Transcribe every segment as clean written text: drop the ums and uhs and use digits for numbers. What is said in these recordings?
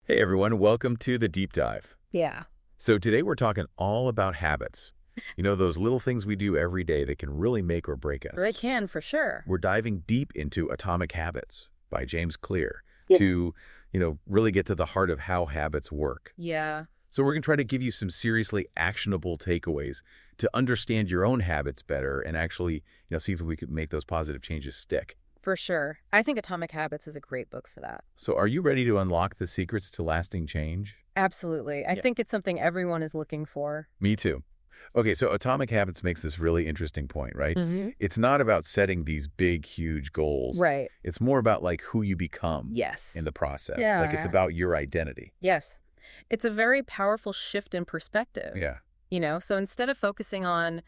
Hey everyone, welcome to the deep dive. Yeah. So today we're talking all about habits. You know, those little things we do every day that can really make or break They us. can, for sure. We're diving deep into Atomic Habits by James Clear Yeah. to, really get to the heart of how habits work. Yeah, So we're going to try to give you some seriously actionable takeaways to understand your own habits better and actually, see if we could make those positive changes stick. for sure. I think Atomic Habits is a great book for that. So are you ready to unlock the secrets to lasting change? Absolutely. I Yeah. think it's something everyone is looking for. Me too. Okay, so Atomic Habits makes this really interesting point, right? Mm-hmm. It's not about setting these big, huge goals. Right. It's more about like who you become Yes. in the process. Yeah. Like it's about your identity. Yes. It's a very powerful shift in perspective. Yeah. So instead of focusing on,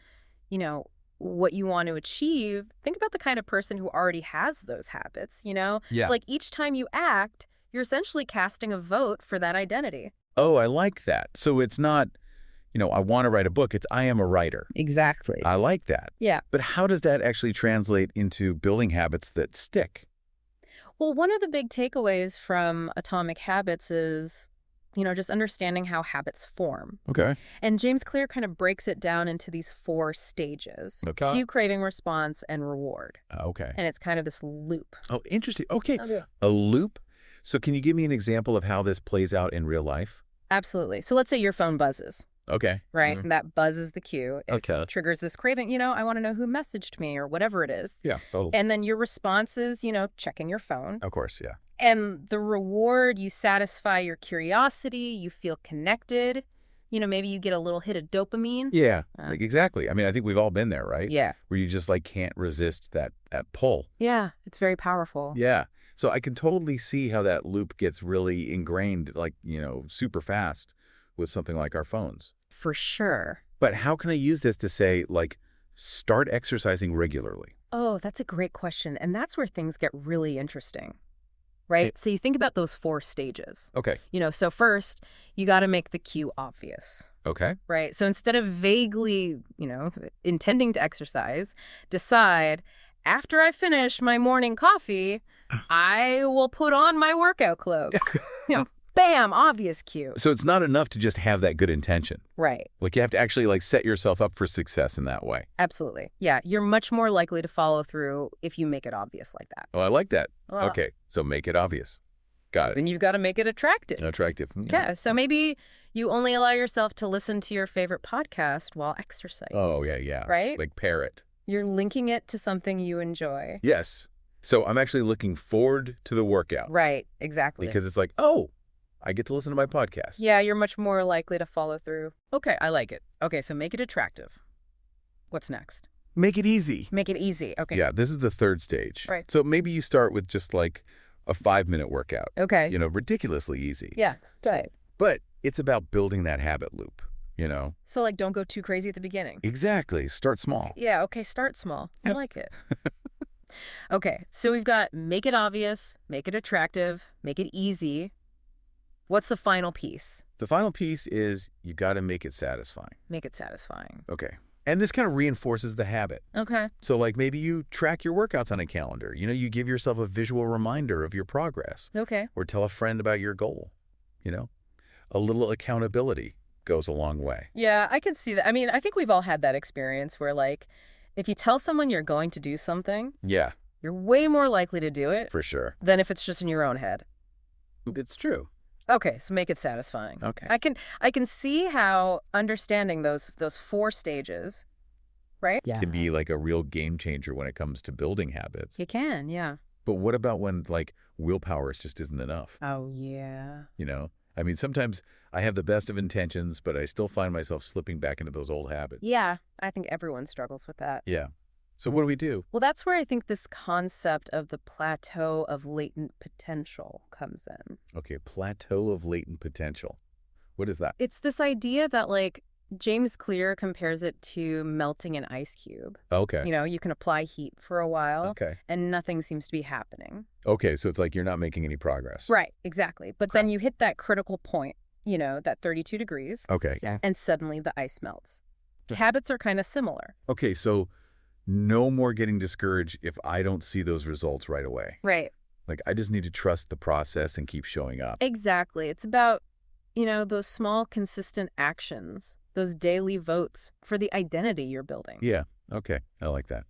you know, what you want to achieve, think about the kind of person who already has those habits. Yeah. Like each time you act, you're essentially casting a vote for that identity. Oh, I like that. So it's not, I want to write a book. It's I am a writer. Exactly. I like that. Yeah. But how does that actually translate into building habits that stick? Well, one of the big takeaways from Atomic Habits is, just understanding how habits form. Okay. And James Clear kind of breaks it down into these 4 stages: Okay. cue, craving, response, and reward. Okay. And it's kind of this loop. Oh, interesting. Okay. Oh, yeah. A loop. So can you give me an example of how this plays out in real life? Absolutely. So let's say your phone buzzes, Okay. right? And that buzz is the cue. It Okay. triggers this craving, I want to know who messaged me or whatever it is. Yeah, totally. And then your response is, checking your phone. Of course, yeah. And the reward, you satisfy your curiosity, you feel connected. Maybe you get a little hit of dopamine. Yeah, Uh, like exactly. I mean, I think we've all been there, right? Yeah. Where you just like can't resist that pull. Yeah, it's very powerful. Yeah. So I can totally see how that loop gets really ingrained, like, super fast with something like our phones. For sure. But how can I use this to say, like, start exercising regularly? Oh, that's a great question. And that's where things get really interesting, right? So you think about those 4 stages. Okay. So first, you got to make the cue obvious, Okay. right? So instead of vaguely, intending to exercise, decide, after I finish my morning coffee, I will put on my workout clothes. Bam, obvious cue. So it's not enough to just have that good intention. Right. Like you have to actually like set yourself up for success in that way. Absolutely. Yeah, you're much more likely to follow through if you make it obvious like that. Oh, I like that. Well, Okay. So make it obvious. Got it. Then you've got to make it attractive. Attractive. Yeah, so maybe you only allow yourself to listen to your favorite podcast while exercising. Oh, yeah, yeah. Right? Like parrot. You're linking it to something you enjoy. Yes. So I'm actually looking forward to the workout. Right, exactly. Because it's like, oh, I get to listen to my podcast. Yeah, you're much more likely to follow through. Okay, I like it. Okay, so make it attractive. What's next? Make it easy. Make it easy. Okay. Yeah, this is the 3rd stage. Right. So maybe you start with just like a 5-minute workout. Okay. Ridiculously easy. Yeah, right. But it's about building that habit loop, So, don't go too crazy at the beginning. Exactly. Start small. Yeah, okay, start small. Yep. I like it. Okay, so we've got make it obvious, make it attractive, make it easy. What's the final piece? The final piece is you got to make it satisfying. Make it satisfying. Okay. And this kind of reinforces the habit. Okay. So like maybe you track your workouts on a calendar. You give yourself a visual reminder of your progress. Okay. Or tell a friend about your goal. A little accountability goes a long way. Yeah, I can see that. I mean, I think we've all had that experience where, like, if you tell someone you're going to do something, Yeah, you're way more likely to do it for sure. than if it's just in your own head. It's true. Okay, so make it satisfying. Okay. I can see how understanding those 4 stages, right? Yeah. Can be like a real game changer when it comes to building habits. You can, yeah. But what about when like willpower just isn't enough? Oh, yeah. I mean, sometimes I have the best of intentions, but I still find myself slipping back into those old habits. Yeah, I think everyone struggles with that. Yeah. So what do we do? Well, that's where I think this concept of the plateau of latent potential comes in. Okay, plateau of latent potential. What is that? It's this idea that, like, James Clear compares it to melting an ice cube. Okay. You can apply heat for a while Okay. and nothing seems to be happening. Okay, so it's like you're not making any progress. Right, exactly. But then you hit that critical point, that 32 degrees, Okay. Yeah. and suddenly the ice melts. Habits are kind of similar. Okay, so no more getting discouraged if I don't see those results right away. Right. Like, I just need to trust the process and keep showing up. Exactly. It's about, those small, consistent actions, those daily votes for the identity you're building. Yeah. Okay. I like that.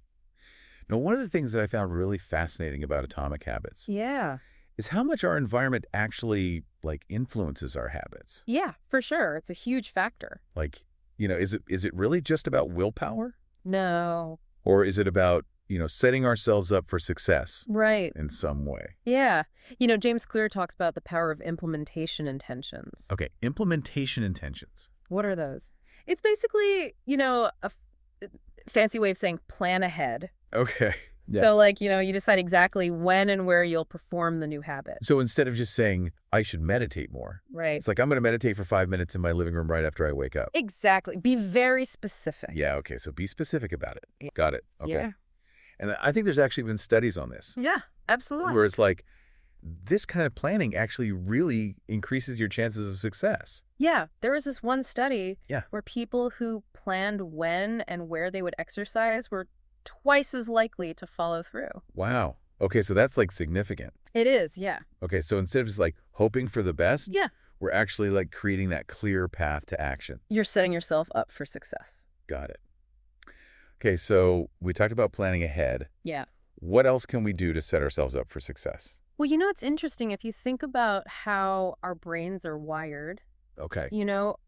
Now, one of the things that I found really fascinating about atomic habits Yeah. is how much our environment actually, like, influences our habits. Yeah, for sure. It's a huge factor. Like, is it really just about willpower? No. Or is it about, setting ourselves up for success Right. in some way? Yeah. James Clear talks about the power of implementation intentions. Okay. Implementation intentions. What are those? It's basically, fancy way of saying plan ahead. Okay. Yeah. So, you decide exactly when and where you'll perform the new habit. So instead of just saying, I should meditate more, Right. it's like, I'm going to meditate for 5 minutes in my living room right after I wake up. Exactly. Be very specific. Yeah, okay, so be specific about it. Got it. Okay. Yeah. And I think there's actually been studies on this, Yeah, absolutely. where it's like, this kind of planning actually really increases your chances of success. Yeah, there was this one study Yeah. where people who planned when and where they would exercise were twice as likely to follow through. Wow. Okay, so that's like significant. It is, yeah. Okay, so instead of just like hoping for the best, Yeah. we're actually like creating that clear path to action. You're setting yourself up for success. Got it. Okay, so we talked about planning ahead. Yeah. What else can we do to set ourselves up for success? Well, it's interesting if you think about how our brains are wired. Okay.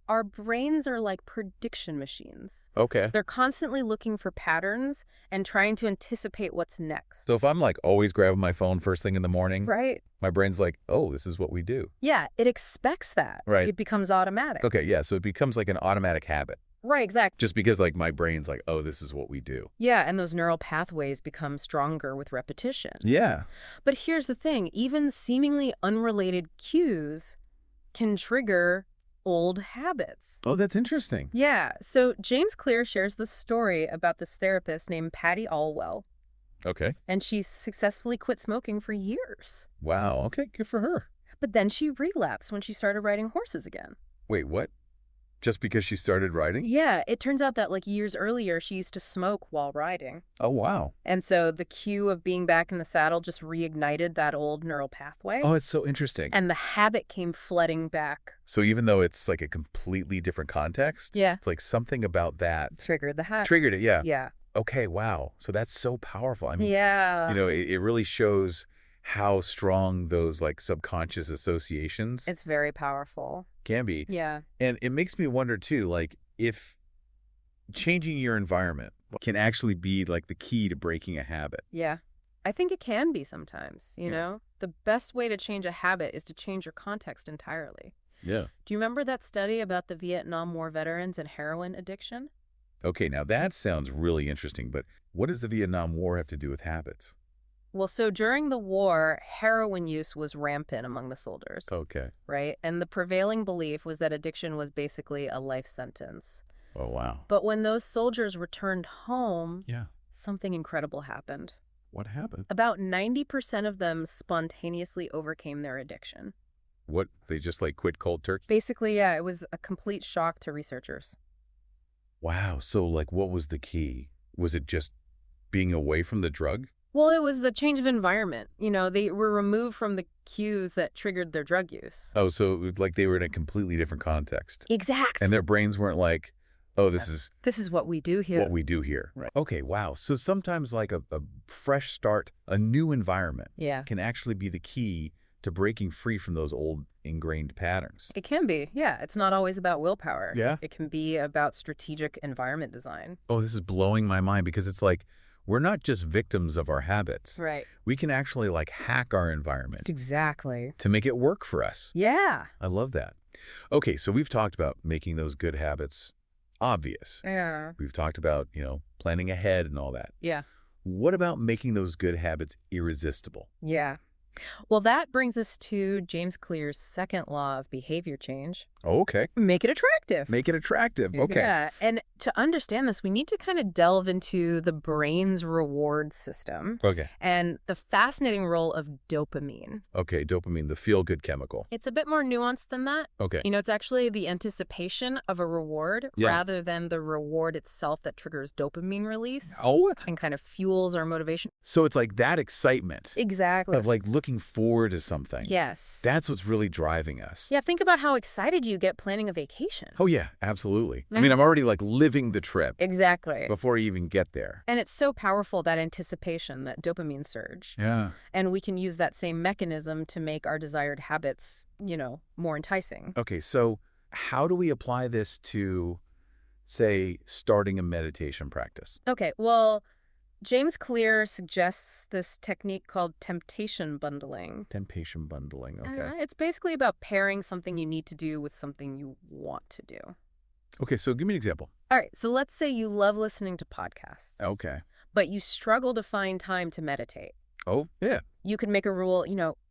Our brains are like prediction machines. Okay. They're constantly looking for patterns and trying to anticipate what's next. So if I'm like always grabbing my phone first thing in the morning, Right? my brain's like, oh, this is what we do. Yeah, it expects that. Right. It becomes automatic. Okay, yeah, so it becomes like an automatic habit. Right, exactly. Just because like my brain's like, oh, this is what we do. Yeah, and those neural pathways become stronger with repetition. Yeah. But here's the thing, even seemingly unrelated cues can trigger old habits. Oh, that's interesting. Yeah, so James Clear shares this story about this therapist named Patty Allwell, Okay. and she successfully quit smoking for years. Wow. Okay, good for her. But then she relapsed when she started riding horses again. Wait, what? Just because she started riding? Yeah, it turns out that years earlier, she used to smoke while riding. Oh, wow. And so the cue of being back in the saddle just reignited that old neural pathway. Oh, it's so interesting. And the habit came flooding back. So even though it's like a completely different context, Yeah. it's like something about that Triggered the habit. triggered it. Yeah. Yeah. Okay, wow. So that's so powerful. I mean, Yeah. it really shows how strong those like subconscious associations It's very powerful. can be. Yeah. And it makes me wonder too, like if changing your environment can actually be like the key to breaking a habit. Yeah. I think it can be sometimes, you Yeah. know? The best way to change a habit is to change your context entirely. Yeah. Do you remember that study about the Vietnam War veterans and heroin addiction? Okay, now that sounds really interesting, but what does the Vietnam War have to do with habits? Well, so during the war, heroin use was rampant among the soldiers, Okay. right? And the prevailing belief was that addiction was basically a life sentence. Oh, wow. But when those soldiers returned home, Yeah. something incredible happened. What happened? About 90% of them spontaneously overcame their addiction. What, they just like quit cold turkey? Basically, yeah, it was a complete shock to researchers. Wow. So like what was the key? Was it just being away from the drug? Well, it was the change of environment. They were removed from the cues that triggered their drug use. Oh, so it was like they were in a completely different context. Exactly. And their brains weren't like, oh, this is This is what we do here. what we do here. Right. Okay, wow. So sometimes like a fresh start, a new environment Yeah. can actually be the key to breaking free from those old ingrained patterns. It can be, yeah. It's not always about willpower. Yeah. It can be about strategic environment design. Oh, this is blowing my mind because it's like we're not just victims of our habits. Right. We can actually like hack our environment Exactly. to make it work for us. Yeah. I love that. Okay, so we've talked about making those good habits obvious. Yeah. We've talked about, planning ahead and all that. Yeah. What about making those good habits irresistible? Yeah. Well, that brings us to James Clear's second law of behavior change. Oh, okay. Make it attractive. Make it attractive. Okay. Yeah. And to understand this, we need to kind of delve into the brain's reward system Okay. and the fascinating role of dopamine. Okay, dopamine, the feel-good chemical. It's a bit more nuanced than that. Okay. It's actually the anticipation of a reward Yeah. rather than the reward itself that triggers dopamine release Oh, and kind of fuels our motivation. so it's like that excitement Exactly. of like, look looking forward to something. Yes. That's what's really driving us. Yeah, think about how excited you get planning a vacation. Oh, yeah, absolutely. I mean, I'm already like living the trip Exactly. before you even get there. And it's so powerful, that anticipation, that dopamine surge. Yeah. And we can use that same mechanism to make our desired habits, more enticing. Okay, so how do we apply this to, say, starting a meditation practice? Okay, well, James Clear suggests this technique called temptation bundling. Temptation bundling, okay. It's basically about pairing something you need to do with something you want to do. Okay, so give me an example. All right, so let's say you love listening to podcasts, Okay. but you struggle to find time to meditate. Oh, yeah. You can make a rule,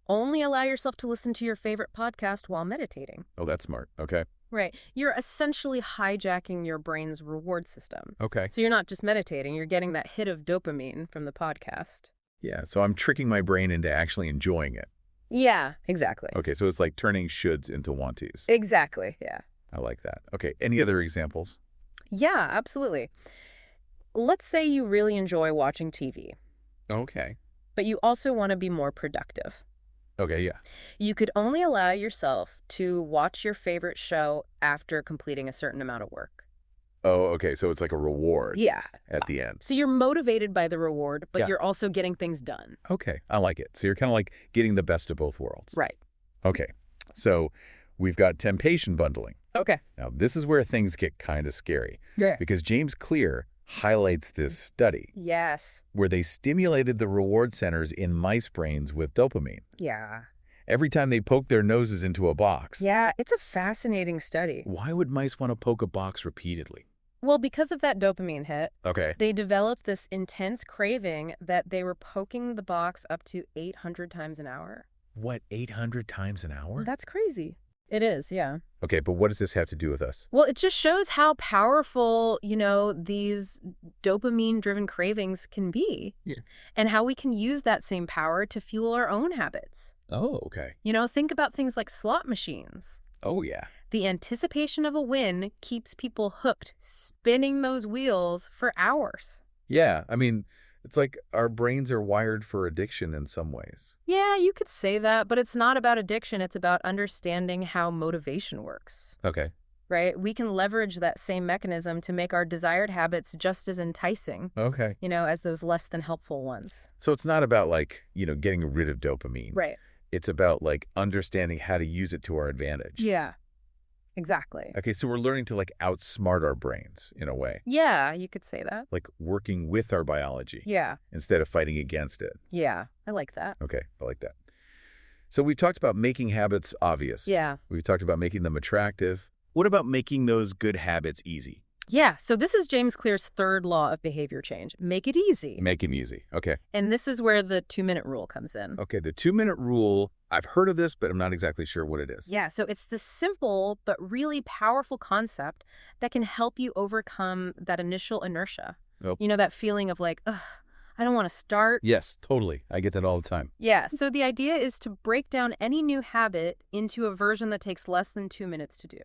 only allow yourself to listen to your favorite podcast while meditating. Oh, that's smart. Okay. Right. You're essentially hijacking your brain's reward system. Okay. So you're not just meditating, you're getting that hit of dopamine from the podcast. Yeah, so I'm tricking my brain into actually enjoying it. Yeah, exactly. Okay, so it's like turning shoulds into wanties. Exactly, yeah. I like that. Okay, any other examples? Yeah, absolutely. Let's say you really enjoy watching TV, Okay. but you also want to be more productive. Okay, yeah. You could only allow yourself to watch your favorite show after completing a certain amount of work. Oh, okay, so it's like a reward Yeah. at the end. So you're motivated by the reward, but Yeah. you're also getting things done. Okay, I like it. So you're kind of like getting the best of both worlds. Right. Okay, so we've got temptation bundling. Okay. Now, this is where things get kind of scary Yeah. because James Clear highlights this study Yes. where they stimulated the reward centers in mice brains with dopamine. Yeah. Every time they poked their noses into a box. Yeah, it's a fascinating study. Why would mice want to poke a box repeatedly? Well, because of that dopamine hit, Okay. they developed this intense craving that they were poking the box up to 800 times an hour. What, 800 times an hour? That's crazy. It is, yeah. Okay, but what does this have to do with us? Well, it just shows how powerful, these dopamine-driven cravings can be. Yeah. And how we can use that same power to fuel our own habits. Oh, okay. Think about things like slot machines. Oh, yeah. The anticipation of a win keeps people hooked, spinning those wheels for hours. Yeah, I mean, it's like our brains are wired for addiction in some ways. Yeah, you could say that, but it's not about addiction. It's about understanding how motivation works, Okay. right? We can leverage that same mechanism to make our desired habits just as enticing, Okay. as those less than helpful ones. So it's not about like, getting rid of dopamine. Right. It's about like understanding how to use it to our advantage. Yeah, exactly. Okay, so we're learning to like outsmart our brains in a way, Yeah, you could say that. like working with our biology Yeah, instead of fighting against it. yeah, I like that. Okay, I like that. So we've talked about making habits obvious. Yeah. We've talked about making them attractive. What about making those good habits easy? Yeah, so this is James Clear's third law of behavior change. Make it easy. Make them easy. Okay. And this is where the 2-minute rule comes in. Okay, the 2-minute rule, I've heard of this, but I'm not exactly sure what it is. Yeah, so it's this simple but really powerful concept that can help you overcome that initial inertia. Oh. That feeling of like, ugh, I don't want to start. Yes, totally. I get that all the time. Yeah, so the idea is to break down any new habit into a version that takes less than 2 minutes to do.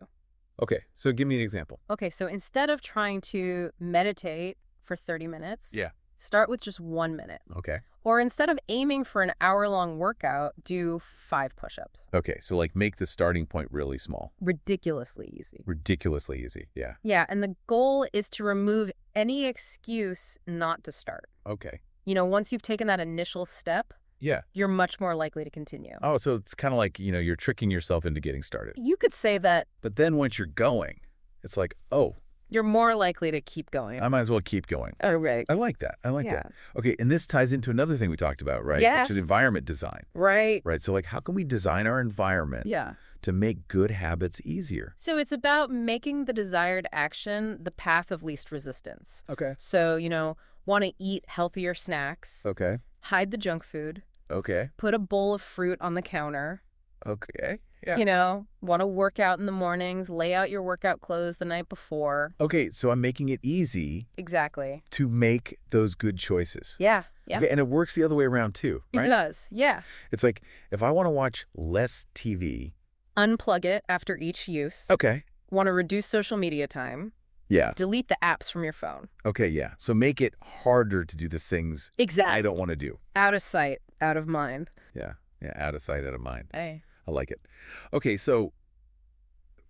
Okay, so give me an example. Okay, so instead of trying to meditate for 30 minutes, Yeah. start with just 1 minute. Okay. Or instead of aiming for an hour-long workout, do 5 push-ups. Okay, so like make the starting point really small. Ridiculously easy. Ridiculously easy. Yeah. Yeah, and the goal is to remove any excuse not to start. Okay. Once you've taken that initial step, Yeah. you're much more likely to continue. Oh, so it's kind of like, you're tricking yourself into getting started. You could say that But then once you're going, it's like, oh, you're more likely to keep going. I might as well keep going. Oh, right. I like that. I like Yeah. that. Okay, and this ties into another thing we talked about, right? Yes. Which is environment design, Right. right? So like how can we design our environment Yeah. to make good habits easier? So it's about making the desired action the path of least resistance. Okay. So, want to eat healthier snacks, Okay. hide the junk food, Okay. put a bowl of fruit on the counter, Okay. Yeah. Want to work out in the mornings, lay out your workout clothes the night before. Okay, so I'm making it easy Exactly. to make those good choices. Yeah. Yeah. Okay, and it works the other way around too, It right? does. Yeah. It's like if I want to watch less TV. Unplug it after each use. Okay. Want to reduce social media time. Yeah. Delete the apps from your phone. Okay, yeah. So make it harder to do the things Exactly. I don't want to do. Out of sight, out of mind. Yeah. Yeah, out of sight, out of mind. Hey. I like it. Okay, so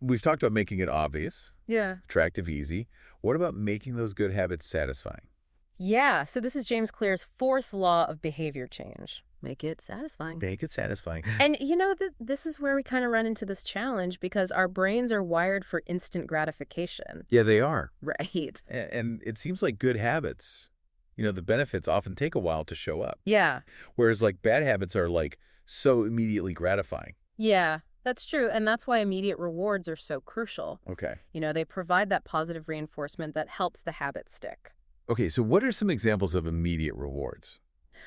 we've talked about making it obvious, Yeah. attractive, easy. What about making those good habits satisfying? Yeah, so this is James Clear's fourth law of behavior change. Make it satisfying. Make it satisfying. And this is where we kind of run into this challenge because our brains are wired for instant gratification. Yeah, they are. Right. And it seems like good habits, the benefits often take a while to show up. Yeah. Whereas like bad habits are like so immediately gratifying. Yeah, that's true. And that's why immediate rewards are so crucial. Okay. They provide that positive reinforcement that helps the habit stick. Okay, so what are some examples of immediate rewards?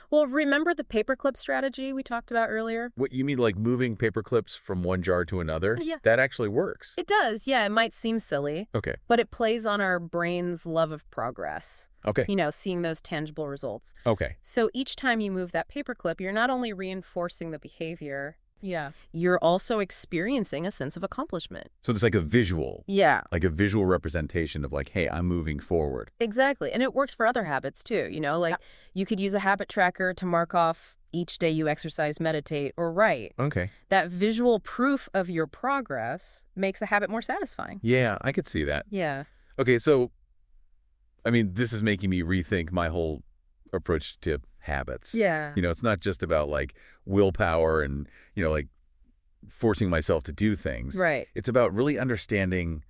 Well, remember the paperclip strategy we talked about earlier? What you mean, like moving paper clips from one jar to another? Yeah. That actually works. It does, yeah. It might seem silly, Okay. but it plays on our brain's love of progress. Okay. Seeing those tangible results. Okay. So each time you move that paperclip, you're not only reinforcing the behavior, Yeah. you're also experiencing a sense of accomplishment. So it's like a visual, Yeah, like a visual representation of like, hey, I'm moving forward. exactly. And it works for other habits too. Like you could use a habit tracker to mark off each day you exercise, meditate, or write. Okay. That visual proof of your progress makes the habit more satisfying. Yeah, I could see that. Yeah. Okay, so, I mean, this is making me rethink my whole approach to habits. Yeah. It's not just about like willpower and, like forcing myself to do things. Right. It's about really understanding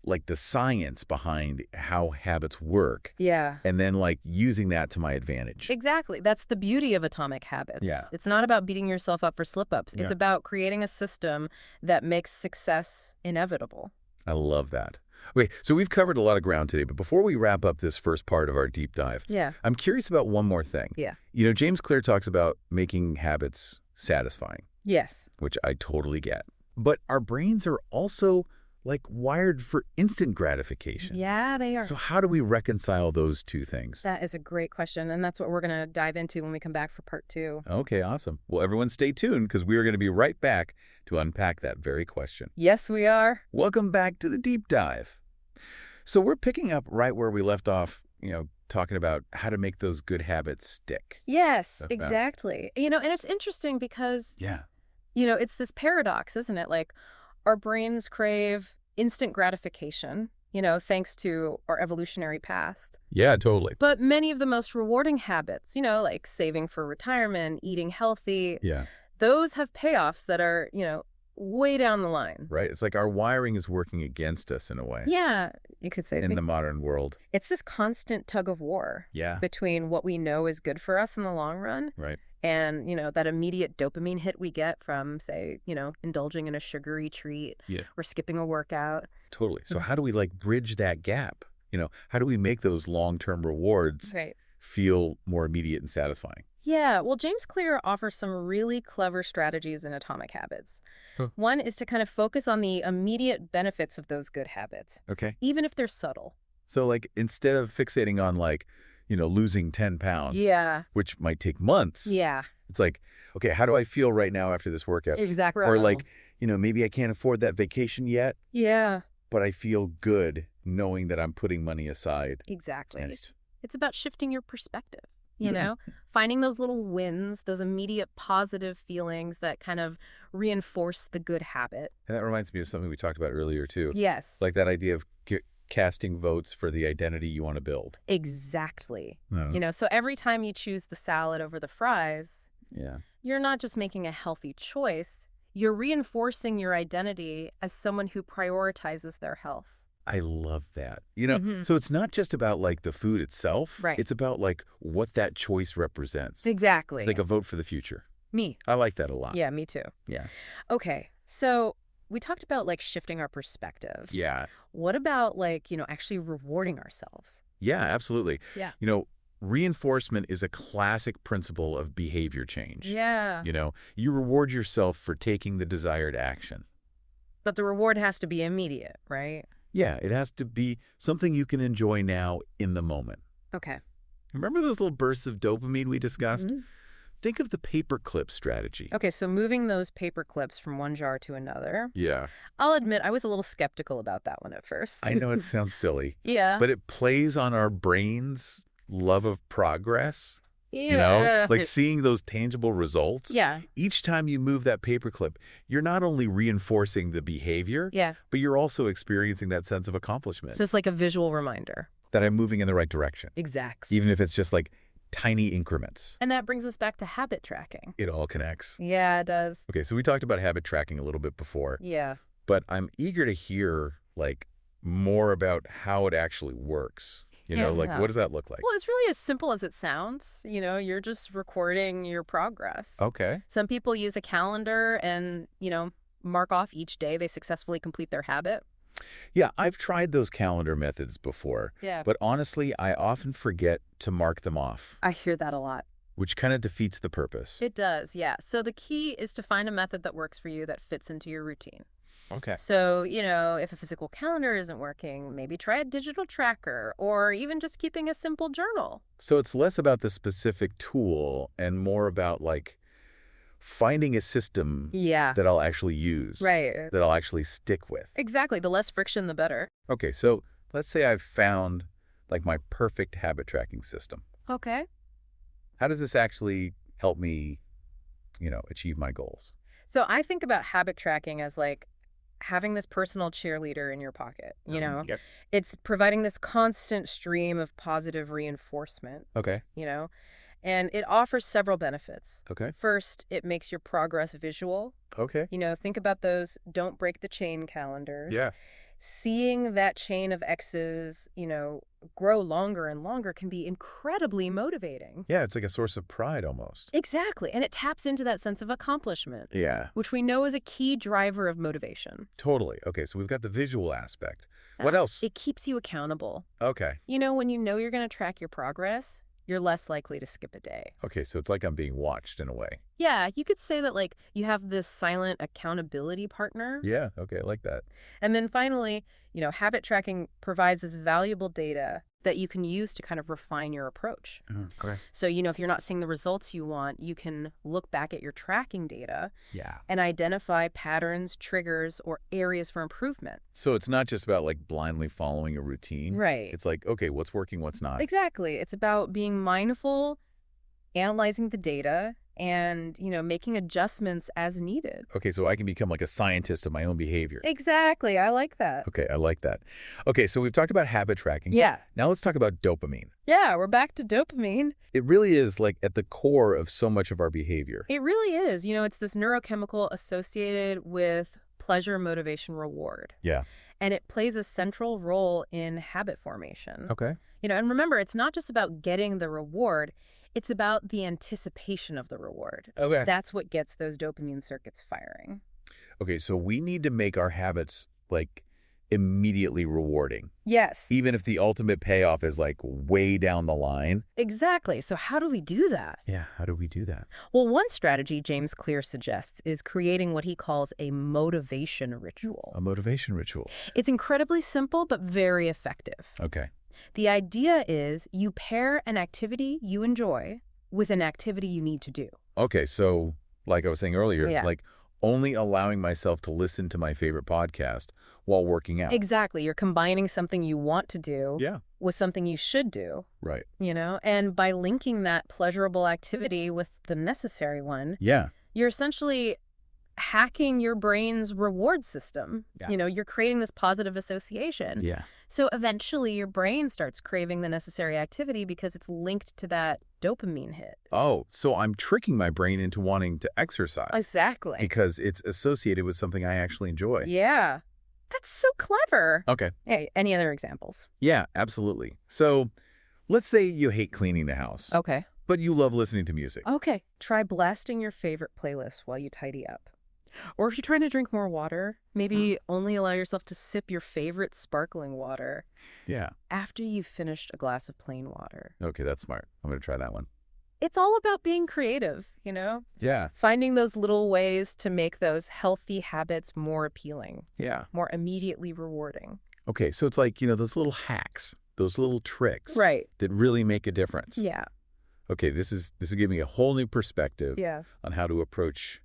like the science behind how habits work Yeah. and then like using that to my advantage. Exactly. That's the beauty of atomic habits. Yeah. It's not about beating yourself up for slip-ups. It's Yeah. about creating a system that makes success inevitable. I love that. Okay, so we've covered a lot of ground today, but before we wrap up this first part of our deep dive, Yeah. I'm curious about one more thing. Yeah. James Clear talks about making habits satisfying, Yes. which I totally get. But our brains are also like wired for instant gratification. Yeah, they are. So how do we reconcile those two things? That is a great question, and that's what we're going to dive into when we come back for part 2. Okay, awesome. Well, everyone stay tuned because we are going to be right back to unpack that very question. Yes, we are. Welcome back to the deep dive. So we're picking up right where we left off, talking about how to make those good habits stick. Yes, About- exactly. And it's interesting because, Yeah. it's this paradox, isn't it? Like, our brains crave instant gratification, thanks to our evolutionary past. Yeah, totally. But many of the most rewarding habits, like saving for retirement, eating healthy, Yeah, those have payoffs that are, way down the line. right. It's like our wiring is working against us in a way Yeah, you could say in the modern world. it's this constant tug of war Yeah, between what we know is good for us in the long run right. and, that immediate dopamine hit we get from, say, indulging in a sugary treat Yeah. or skipping a workout. Totally. So how do we like bridge that gap? How do we make those long-term rewards Right. feel more immediate and satisfying? Yeah, well, James Clear offers some really clever strategies in Atomic Habits. Huh. One is to kind of focus on the immediate benefits of those good habits, Okay. even if they're subtle. So like instead of fixating on like, losing 10 pounds, Yeah. which might take months, Yeah. it's like, okay, how do I feel right now after this workout? Exactly. Or like, maybe I can't afford that vacation yet, Yeah, but I feel good knowing that I'm putting money aside. exactly. And It's about shifting your perspective, Yeah. finding those little wins, those immediate positive feelings that kind of reinforce the good habit. that reminds me of something we talked about earlier too. Yes. Like that idea of casting votes for the identity you want to build. Exactly. No. So every time you choose the salad over the fries, Yeah. you're not just making a healthy choice, you're reinforcing your identity as someone who prioritizes their health. I love that. Mhm. So it's not just about like the food itself. Right. It's about like what that choice represents. Exactly. It's like a vote for the future. Me. I like that a lot. Yeah, me too. Yeah. Okay, so we talked about like shifting our perspective. Yeah. What about like, actually rewarding ourselves? Yeah, absolutely. Yeah. Reinforcement is a classic principle of behavior change. Yeah. You reward yourself for taking the desired action. But the reward has to be immediate, right? Yeah, it has to be something you can enjoy now in the moment. Okay. Remember those little bursts of dopamine we discussed? Mhm. Think of the paperclip strategy. Okay, so moving those paper clips from one jar to another. Yeah. I'll admit I was a little skeptical about that one at first. I know it sounds silly, Yeah. but it plays on our brain's love of progress. Yeah. Like seeing those tangible results. Yeah. Each time you move that paperclip, you're not only reinforcing the behavior, Yeah. but you're also experiencing that sense of accomplishment So it's like a visual reminder. that I'm moving in the right direction, Exact. even if it's just like tiny increments. And that brings us back to habit tracking. It all connects. Yeah, it does. Okay, so we talked about habit tracking a little bit before, Yeah. but I'm eager to hear like more about how it actually works. Like Yeah. what does that look like? Well, it's really as simple as it sounds. You're just recording your progress. Okay. Some people use a calendar and, mark off each day they successfully complete their habit. Yeah, I've tried those calendar methods before, Yeah. but honestly, I often forget to mark them off, I hear that a lot. which kind of defeats the purpose. It does, yeah. So the key is to find a method that works for you that fits into your routine. Okay. So, if a physical calendar isn't working, maybe try a digital tracker or even just keeping a simple journal. So it's less about the specific tool and more about like finding a system Yeah. that I'll actually use, Right. that I'll actually stick with. Exactly. The less friction, the better. Okay, so let's say I've found like my perfect habit tracking system. Okay. How does this actually help me, achieve my goals? So I think about habit tracking as like having this personal cheerleader in your pocket, Yep. It's providing this constant stream of positive reinforcement, Okay. and it offers several benefits. Okay. First, it makes your progress visual. Okay. Think about those don't break the chain calendars. Yeah. Seeing that chain of X's, grow longer and longer can be incredibly motivating. Yeah, it's like a source of pride almost. Exactly. And it taps into that sense of accomplishment, Yeah, which we know is a key driver of motivation. totally. Okay, so we've got the visual aspect. What Uh, else? It keeps you accountable. Okay. When you know you're going to track your progress, you're less likely to skip a day. Okay, so it's like I'm being watched in a way. Yeah, you could say that you have this silent accountability partner. Yeah, okay, I like that. And then finally, habit tracking provides this valuable data that you can use to kind of refine your approach. Okay. So, if you're not seeing the results you want, you can look back at your tracking data Yeah. and identify patterns, triggers, or areas for improvement. So it's not just about like blindly following a routine. Right. It's like, okay, what's working, what's not. Exactly. It's about being mindful, analyzing the data, and, making adjustments as needed. Okay, so I can become like a scientist of my own behavior. Exactly. I like that. Okay, I like that. Okay, so we've talked about habit tracking. Yeah. Now let's talk about dopamine. Yeah, we're back to dopamine. It really is like at the core of so much of our behavior. It really is. It's this neurochemical associated with pleasure, motivation, reward. Yeah. And it plays a central role in habit formation. Okay. And remember, it's not just about getting the reward. It's about the anticipation of the reward. Okay. That's what gets those dopamine circuits firing. Okay, so we need to make our habits like immediately rewarding, Yes, even if the ultimate payoff is like way down the line. exactly. So how do we do that? Yeah, how do we do that? Well, one strategy James Clear suggests is creating what he calls a motivation ritual. A motivation ritual. It's incredibly simple, but very effective. Okay. The idea is you pair an activity you enjoy with an activity you need to do. Okay, so like I was saying earlier, Yeah. like only allowing myself to listen to my favorite podcast while working out. Exactly. You're combining something you want to do Yeah, with something you should do, right. and by linking that pleasurable activity with the necessary one, Yeah. you're essentially hacking your brain's reward system. Yeah. You're creating this positive association. Yeah. So eventually your brain starts craving the necessary activity because it's linked to that dopamine hit. Oh, so I'm tricking my brain into wanting to exercise Exactly. because it's associated with something I actually enjoy. Yeah. That's so clever. Okay. Hey, any other examples? Yeah, absolutely. So let's say you hate cleaning the house, Okay. but you love listening to music. Okay. Try blasting your favorite playlist while you tidy up. Or if you're trying to drink more water, maybe only allow yourself to sip your favorite sparkling water Yeah. after you've finished a glass of plain water. Okay, that's smart. I'm going to try that one. It's all about being creative, Yeah. finding those little ways to make those healthy habits more appealing, Yeah. more immediately rewarding. Okay, so it's like, those little hacks, those little tricks Right. that really make a difference. Yeah. Okay, this is giving me a whole new perspective Yeah. on how to approach,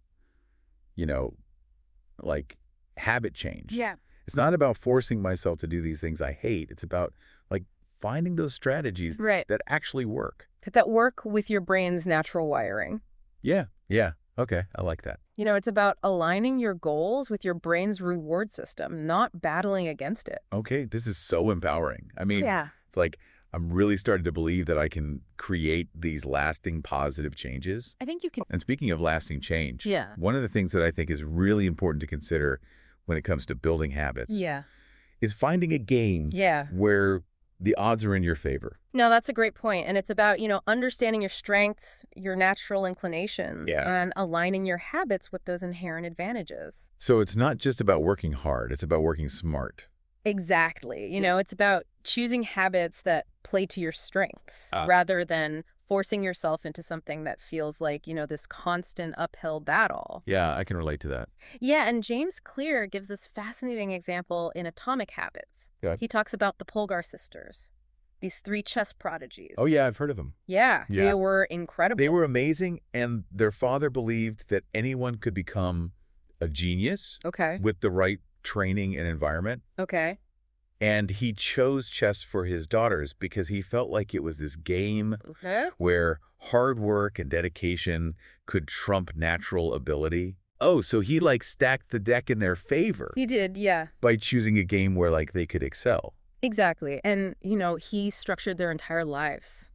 like habit change. Yeah. It's not about forcing myself to do these things I hate. It's about like finding those strategies Right. that actually work. that work with your brain's natural wiring. Yeah, yeah. Okay, I like that. It's about aligning your goals with your brain's reward system, not battling against it. Okay, this is so empowering. I mean, Yeah. it's like I'm really starting to believe that I can create these lasting positive changes. I think you can. And speaking of lasting change, Yeah. one of the things that I think is really important to consider when it comes to building habits Yeah. is finding a game Yeah. where the odds are in your favor. No, that's a great point. And it's about, understanding your strengths, your natural inclinations, Yeah. and aligning your habits with those inherent advantages. So it's not just about working hard, it's about working smart. Exactly. It's about choosing habits that play to your strengths rather than forcing yourself into something that feels like, this constant uphill battle. Yeah, I can relate to that. Yeah, and James Clear gives this fascinating example in Atomic Habits. Good. He talks about the Polgar sisters, these 3 chess prodigies. Oh, yeah, I've heard of them. Yeah, Yeah. they were incredible. They were amazing, and their father believed that anyone could become a genius Okay. with the right training and environment. Okay. And he chose chess for his daughters because he felt like it was this game Okay. where hard work and dedication could trump natural ability. Oh, so he stacked the deck in their favor He did, yeah. by choosing a game where they could excel. Exactly. And, he structured their entire lives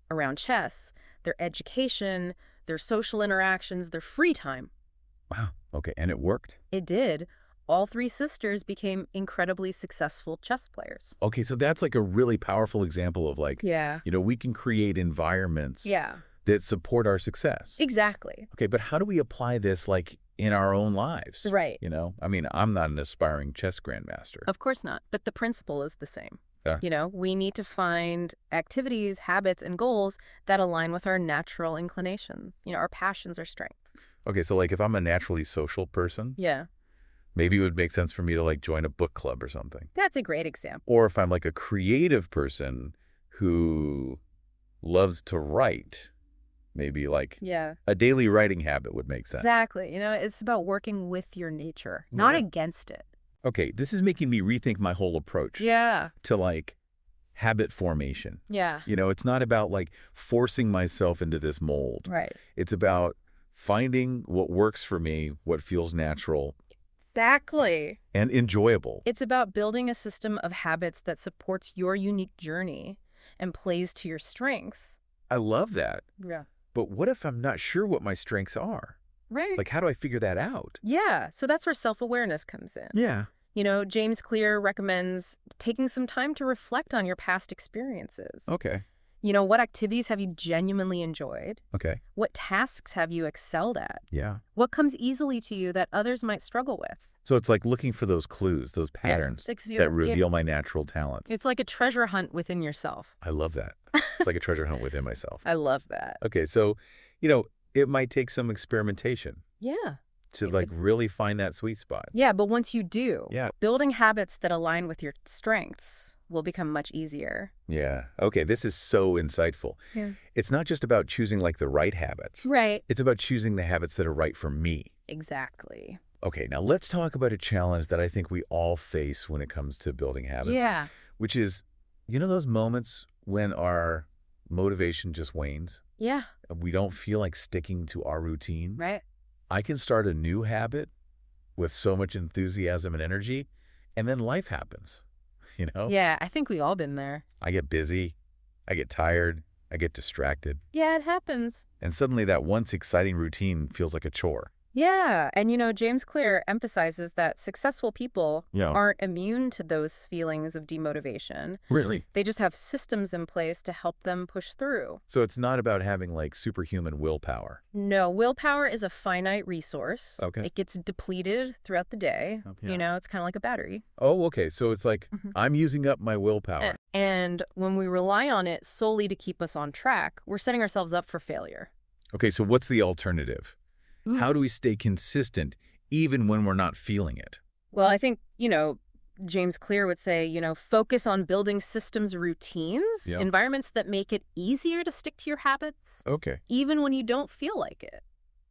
around chess, their education, their social interactions, their free time. Wow. Okay. And it worked. It did. All 3 sisters became incredibly successful chess players. Okay. So that's a really powerful example of Yeah. we can create environments Yeah. that support our success. Exactly. Okay. But how do we apply this in our own lives? Right. I mean, I'm not an aspiring chess grandmaster. Of course not. But the principle is the same. Yeah. We need to find activities, habits, and goals that align with our natural inclinations, our passions or strengths. Okay. So if I'm a naturally social person, Yeah. maybe it would make sense for me to join a book club or something. That's a great example. Or if I'm a creative person who loves to write, maybe Yeah. a daily writing habit would make sense. Exactly. It's about working with your nature, not Yeah. against it. Okay, this is making me rethink my whole approach Yeah. to habit formation. Yeah. It's not about forcing myself into this mold. Right. It's about finding what works for me, what feels natural Exactly. and enjoyable. It's about building a system of habits that supports your unique journey and plays to your strengths. I love that. Yeah. But what if I'm not sure what my strengths are? Right. How do I figure that out? Yeah. So that's where self-awareness comes in. Yeah. James Clear recommends taking some time to reflect on your past experiences. Okay. What activities have you genuinely enjoyed? Okay. What tasks have you excelled at? Yeah. What comes easily to you that others might struggle with? So it's looking for those clues, those patterns that reveal my natural talents. It's like a treasure hunt within yourself. I love that. It's like a treasure hunt within myself. I love that. Okay, so, it might take some experimentation Yeah. to It could- really find that sweet spot. Yeah, but once you do, Yeah. building habits that align with your strengths will become much easier. Yeah. Okay, this is so insightful. Yeah. It's not just about choosing the right habits. Right. It's about choosing the habits that are right for me. Exactly. Okay, now let's talk about a challenge that I think we all face when it comes to building habits. Yeah. Which is, those moments when our motivation just wanes? Yeah. We don't feel like sticking to our routine. Right. I can start a new habit with so much enthusiasm and energy, and then life happens, Yeah, I think we've all been there. I get busy, I get tired, I get distracted, Yeah, it happens. and suddenly that once exciting routine feels like a chore. Yeah. And, James Clear emphasizes that successful people Yeah. aren't immune to those feelings of demotivation. Really? They just have systems in place to help them push through. So it's not about having superhuman willpower. No, willpower is a finite resource. Okay. It gets depleted throughout the day. Yeah. It's kind of like a battery. Oh, okay. So it's Mhm. I'm using up my willpower. And when we rely on it solely to keep us on track, we're setting ourselves up for failure. Okay, so what's the alternative? How do we stay consistent even when we're not feeling it? Well, I think, James Clear would say, focus on building systems, routines, Yeah. environments that make it easier to stick to your habits, Okay. even when you don't feel like it.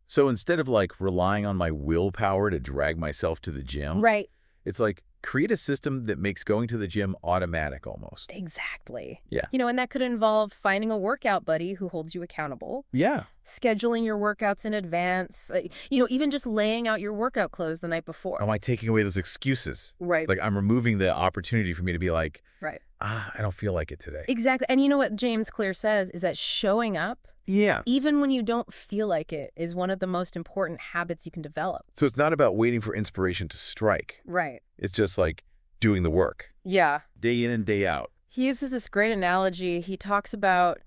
So instead of relying on my willpower to drag myself to the gym, Right. it's create a system that makes going to the gym automatic almost. Exactly. Yeah. And that could involve finding a workout buddy who holds you accountable, Yeah. scheduling your workouts in advance, even just laying out your workout clothes the night before. Am I taking away those excuses? Right. Like I'm removing the opportunity for me to be like, Right. I don't feel like it today. Exactly. And you know what James Clear says is that showing up, Yeah. even when you don't feel like it, is one of the most important habits you can develop. So it's not about waiting for inspiration to strike. Right. It's just like doing the work. Yeah. Day in and day out. He uses this great analogy. He talks about,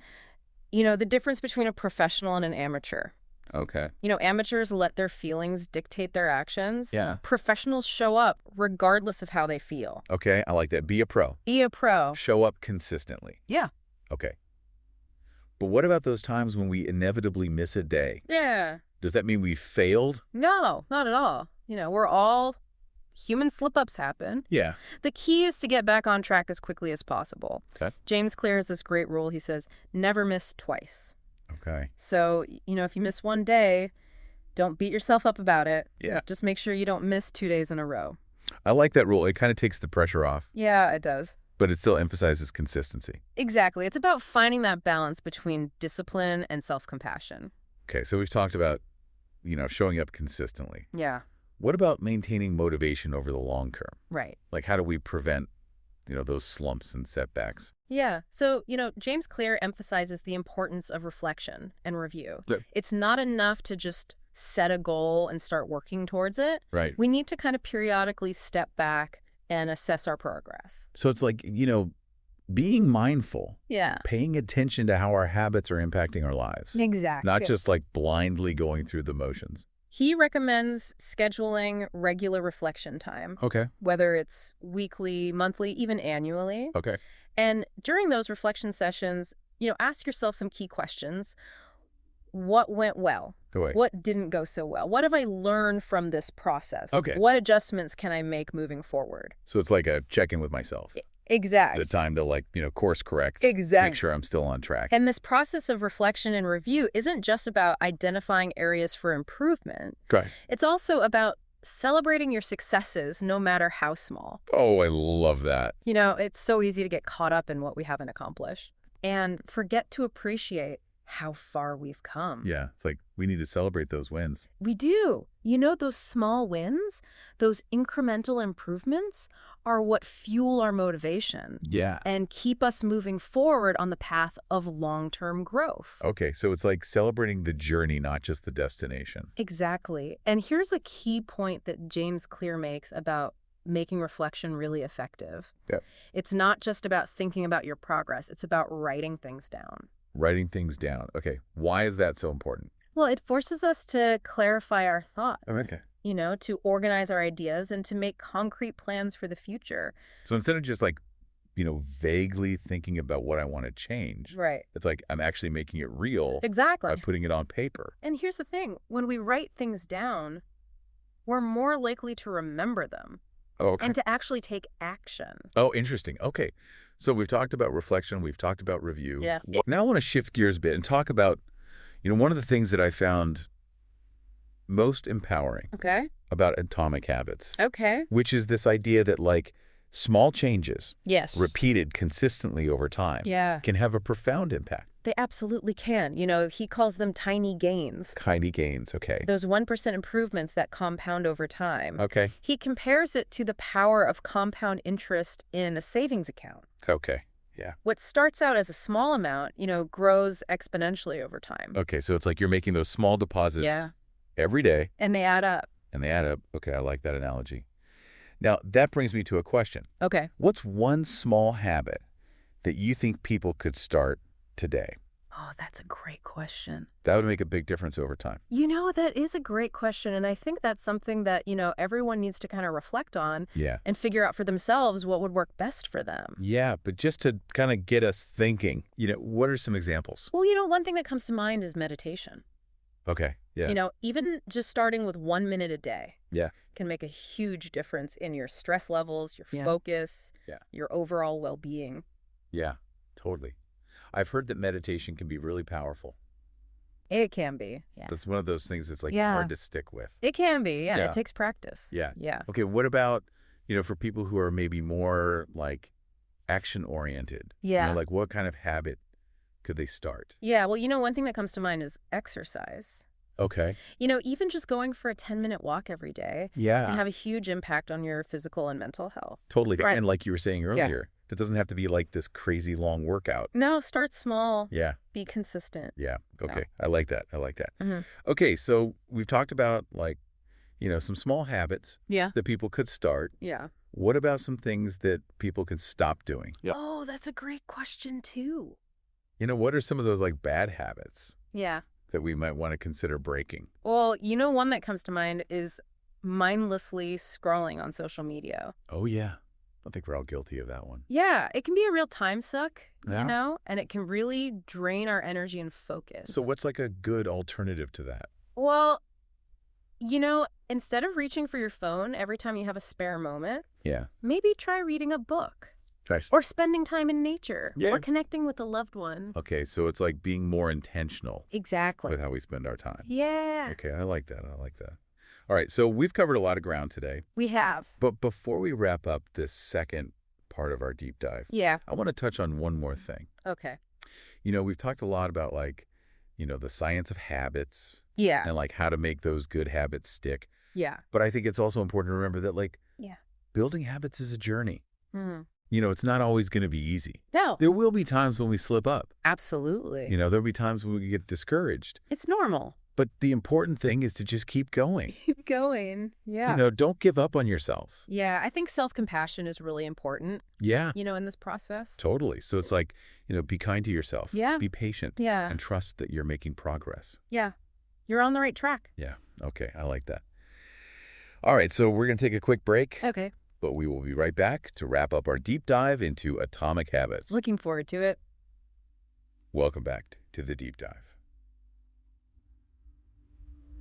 the difference between a professional and an amateur. Okay. Amateurs let their feelings dictate their actions. Yeah. Professionals show up regardless of how they feel. Okay. I like that. Be a pro. Be a pro. Show up consistently. Yeah. Okay. But what about those times when we inevitably miss a day? Yeah. Does that mean we failed? No, not at all. We're all human slip-ups happen. Yeah. The key is to get back on track as quickly as possible. Okay. James Clear has this great rule. He says, never miss twice. Okay. So, if you miss one day, don't beat yourself up about it. Yeah. Just make sure you don't miss 2 days in a row. I like that rule. It kind of takes the pressure off, Yeah, it does. but it still emphasizes consistency. Exactly. It's about finding that balance between discipline and self-compassion. Okay. So we've talked about, showing up consistently. Yeah, What about maintaining motivation over the long term? right. Like how do we prevent, those slumps and setbacks? Yeah. So, James Clear emphasizes the importance of reflection and review. Yep. It's not enough to just set a goal and start working towards it. Right. We need to kind of periodically step back and assess our progress. So it's like, being mindful, Yeah. paying attention to how our habits are impacting our lives, Exactly. not just like blindly going through the motions. He recommends scheduling regular reflection time, Okay. whether it's weekly, monthly, even annually. Okay. And during those reflection sessions, ask yourself some key questions. What went well? Go away. What didn't go so well? What have I learned from this process? Okay. What adjustments can I make moving forward? So it's like a check-in with myself. Exactly. The time to course correct. Exactly. Make sure I'm still on track. And this process of reflection and review isn't just about identifying areas for improvement. Right. It's also about celebrating your successes, no matter how small. Oh, I love that. It's so easy to get caught up in what we haven't accomplished and forget to appreciate how far we've come. Yeah. It's like we need to celebrate those wins. We do. Those small wins, those incremental improvements are what fuel our motivation Yeah. and keep us moving forward on the path of long-term growth. Okay. So it's like celebrating the journey, not just the destination. Exactly. And here's a key point that James Clear makes about making reflection really effective. Yep. It's not just about thinking about your progress. It's about writing things down. Writing things down. Okay. Why is that so important? Well, it forces us to clarify our thoughts. Oh, okay. To organize our ideas and to make concrete plans for the future. So instead of just like, vaguely thinking about what I want to change, Right. it's like I'm actually making it real Exactly. by putting it on paper. And here's the thing. When we write things down, we're more likely to remember them Oh, okay. and to actually take action. Oh, interesting. Okay. So we've talked about reflection. We've talked about review. Yeah. Now I want to shift gears a bit and talk about, one of the things that I found most empowering Okay. about Atomic Habits, Okay. which is this idea that like small changes Yes. repeated consistently over time Yeah. can have a profound impact. They absolutely can. He calls them tiny gains. Tiny gains. Okay. Those 1% improvements that compound over time. Okay. He compares it to the power of compound interest in a savings account. Okay. Yeah. What starts out as a small amount, grows exponentially over time. Okay. So it's like you're making those small deposits Yeah. every day And they add up. and they add up. Okay. I like that analogy. Now that brings me to a question. Okay. What's one small habit that you think people could start today? Oh, that's a great question. That would make a big difference over time. That is a great question. And I think that's something that, everyone needs to kind of reflect on Yeah. and figure out for themselves what would work best for them. Yeah, but just to kind of get us thinking, what are some examples? Well, one thing that comes to mind is meditation. Okay. Yeah. Even just starting with 1 minute a day. Yeah. Can make a huge difference in your stress levels, your Yeah. focus, Yeah. your overall well-being. Yeah, totally. I've heard that meditation can be really powerful. It can be. Yeah. That's one of those things that's like Yeah. hard to stick with. It can be. Yeah. Yeah. It takes practice. Yeah. Yeah. Okay, what about for people who are maybe more like action-oriented, Yeah. like what kind of habit could they start? Yeah, well, one thing that comes to mind is exercise. Okay. Even just going for a 10-minute walk every day can Yeah, have a huge impact on your physical and mental health. totally. Right. And like you were saying Yeah. earlier, it doesn't have to be like this crazy long workout. No, start small, Yeah, be consistent. yeah. Yeah. Okay. I like that. I like that. hmm Okay, so we've talked about like, some small habits Yeah. that people could start. Yeah. What about some things that people can stop doing? Yep. Oh, that's a great question, too. What are some of those like bad habits Yeah. that we might want to consider breaking? Well, one that comes to mind is mindlessly scrolling on social media. Oh, yeah. I think we're all guilty of that one. Yeah, it can be a real time suck, Yeah. and it can really drain our energy and focus. So what's like a good alternative to that? Well, instead of reaching for your phone every time you have a spare moment, Yeah. maybe try reading a book Right. or spending time in nature Yeah. or connecting with a loved one. Okay, so it's like being more intentional Exactly. with how we spend our time. Yeah. Okay, I like that. I like that. All right, so we've covered a lot of ground today. We have. But before we wrap up this second part of our deep dive, Yeah. I want to touch on one more thing. Okay. We've talked a lot about like, the science of habits Yeah. and like how to make those good habits stick. Yeah. But I think it's also important to remember that like Yeah. building habits is a journey. Hmm. It's not always going to be easy. No. There will be times when we slip up. Absolutely. There'll be times when we get discouraged. It's normal. But the important thing is to just keep going. Keep going. Yeah. Don't give up on yourself. Yeah, I think self-compassion is really important, Yeah, in this process. totally. So it's like, be kind to yourself. Yeah. Be patient. Yeah. And trust that you're making progress. Yeah. You're on the right track. Yeah. Okay. I like that. All right. So we're going to take a quick break, Okay. but we will be right back to wrap up our deep dive into atomic habits. Looking forward to it. Welcome back to the deep dive.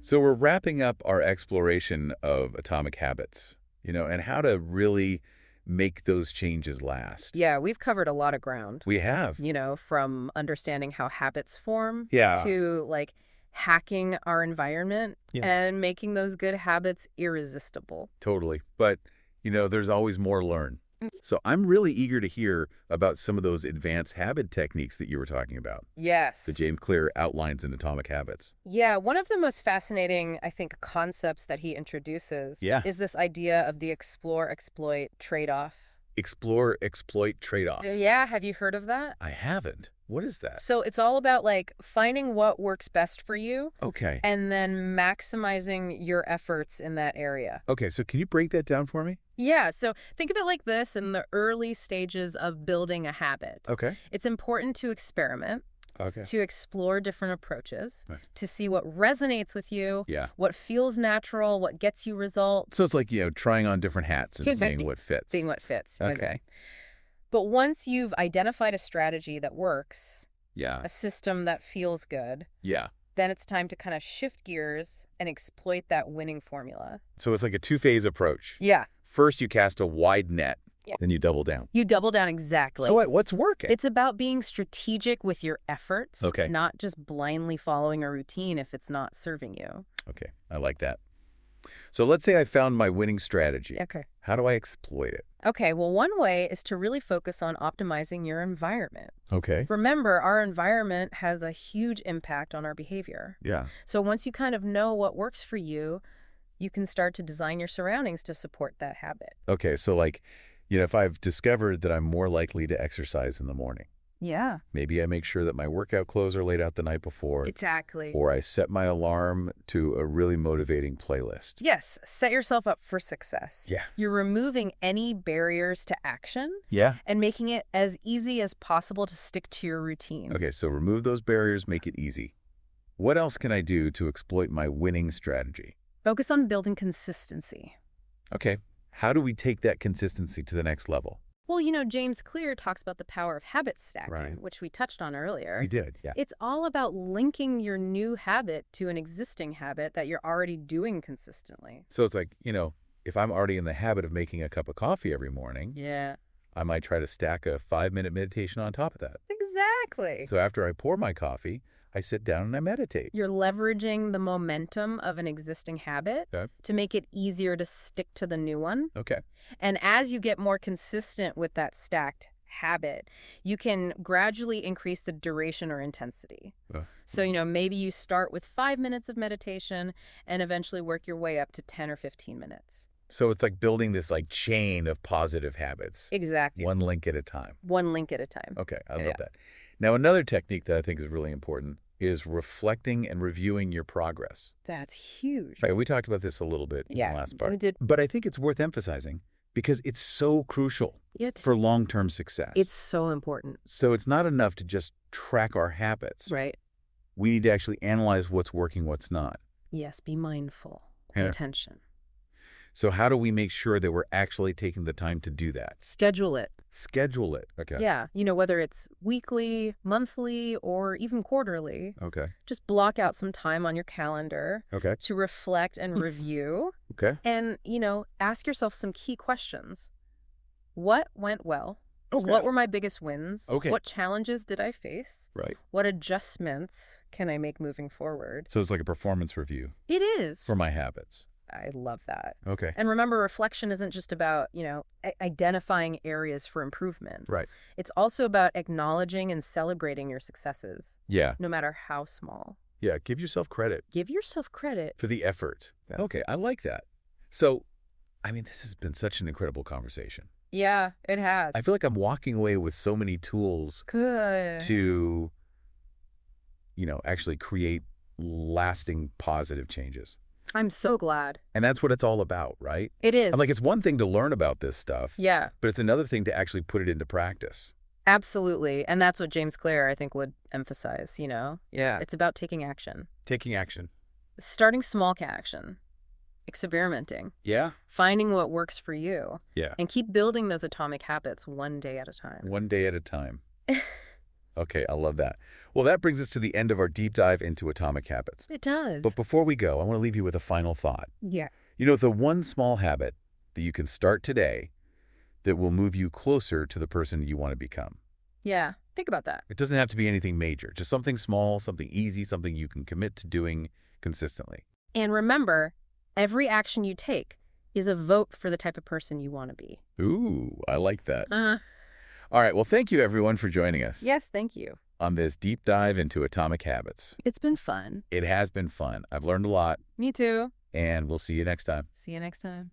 So we're wrapping up our exploration of atomic habits, and how to really make those changes last. Yeah, we've covered a lot of ground, We have. from understanding how habits form Yeah. to like hacking our environment Yeah. and making those good habits irresistible. Totally. But, there's always more to learn. So I'm really eager to hear about some of those advanced habit techniques that you were talking about, Yes. that James Clear outlines in Atomic Habits. Yeah, one of the most fascinating, I think, concepts that he introduces Yeah. is this idea of the explore-exploit trade-off. Explore, exploit, trade-off. Yeah, have you heard of that? I haven't. What is that? So it's all about like finding what works best for you Okay. and then maximizing your efforts in that area. Okay, so can you break that down for me? Yeah, so think of it like this in the early stages of building a habit. Okay. It's important to experiment, Okay. to explore different approaches, Right. to see what resonates with you, Yeah. what feels natural, what gets you results, So it's like, trying on different hats and Exactly. seeing what fits. seeing what fits. Okay. But once you've identified a strategy that works, Yeah. a system that feels good, Yeah. then it's time to kind of shift gears and exploit that winning formula. So it's like a two-phase approach. Yeah. First, you cast a wide net. Yeah. Then you double down. You double down exactly. So what's working? It's about being strategic with your efforts, Okay. not just blindly following a routine if it's not serving you. Okay, I like that. So let's say I found my winning strategy. Okay. How do I exploit it? Okay, well, one way is to really focus on optimizing your environment. Okay. Remember, our environment has a huge impact on our behavior. Yeah. So once you kind of know what works for you, you can start to design your surroundings to support that habit. Okay, so like, if I've discovered that I'm more likely to exercise in the morning, Yeah. maybe I make sure that my workout clothes are laid out the night before, Exactly. or I set my alarm to a really motivating playlist. Yes, set yourself up for success. Yeah. You're removing any barriers to action Yeah. and making it as easy as possible to stick to your routine. Okay, so remove those barriers, make it easy. What else can I do to exploit my winning strategy? Focus on building consistency. Okay, how do we take that consistency to the next level? Well, James Clear talks about the power of habit stacking, Right. which we touched on earlier. We did, yeah. It's all about linking your new habit to an existing habit that you're already doing consistently. So it's like, if I'm already in the habit of making a cup of coffee every morning, Yeah. I might try to stack a 5-minute meditation on top of that. Exactly. So after I pour my coffee, I sit down and I meditate. You're leveraging the momentum of an existing habit Okay. to make it easier to stick to the new one. Okay. And as you get more consistent with that stacked habit, you can gradually increase the duration or intensity. So, maybe you start with 5 minutes of meditation and eventually work your way up to 10 or 15 minutes. So it's like building this like chain of positive habits. Exactly. One link at a time. One link at a time. Okay, I love Yeah. that. Now, another technique that I think is really important is reflecting and reviewing your progress. That's huge. Right, we talked about this a little bit in the last part. We did. But I think it's worth emphasizing because it's so crucial for long-term success. It's so important. So it's not enough to just track our habits. Right. We need to actually analyze what's working, what's not. Yes, be mindful. Pay Yeah. attention. So how do we make sure that we're actually taking the time to do that? Schedule it. Schedule it. Okay. Yeah. Whether it's weekly, monthly, or even quarterly, Okay. just block out some time on your calendar Okay. to reflect and review. Okay. And, ask yourself some key questions. What went well? Okay. What were my biggest wins? Okay. What challenges did I face? Right. What adjustments can I make moving forward? So it's like a performance review It is. for my habits. I love that. Okay. And remember, reflection isn't just about, identifying areas for improvement. Right. It's also about acknowledging and celebrating your successes, Yeah. no matter how small. Yeah. Give yourself credit Give yourself credit. for the effort. Yeah. Okay. I like that. So, this has been such an incredible conversation. Yeah, it has. I feel like I'm walking away with so many tools Good. to, actually create lasting positive changes. I'm so glad. And that's what it's all about, right? It is. I'm like, it's one thing to learn about this stuff, Yeah, but it's another thing to actually put it into practice. absolutely. And that's what James Clear, I think, would emphasize, Yeah. It's about taking action. Taking action. Starting small action. Experimenting. Yeah. Finding what works for you. Yeah. And keep building those atomic habits one day at a time. One day at a time. Okay, I love that. Well, that brings us to the end of our deep dive into atomic habits. It does. But before we go, I want to leave you with a final thought. Yeah. The one small habit that you can start today that will move you closer to the person you want to become. Yeah. Think about that. It doesn't have to be anything major, just something small, something easy, something you can commit to doing consistently. And remember, every action you take is a vote for the type of person you want to be. Ooh, I like that. All right, well, thank you everyone for joining us Yes, thank you. on this deep dive into atomic habits. It's been fun. It has been fun. I've learned a lot, Me too. and we'll see you next time. See you next time.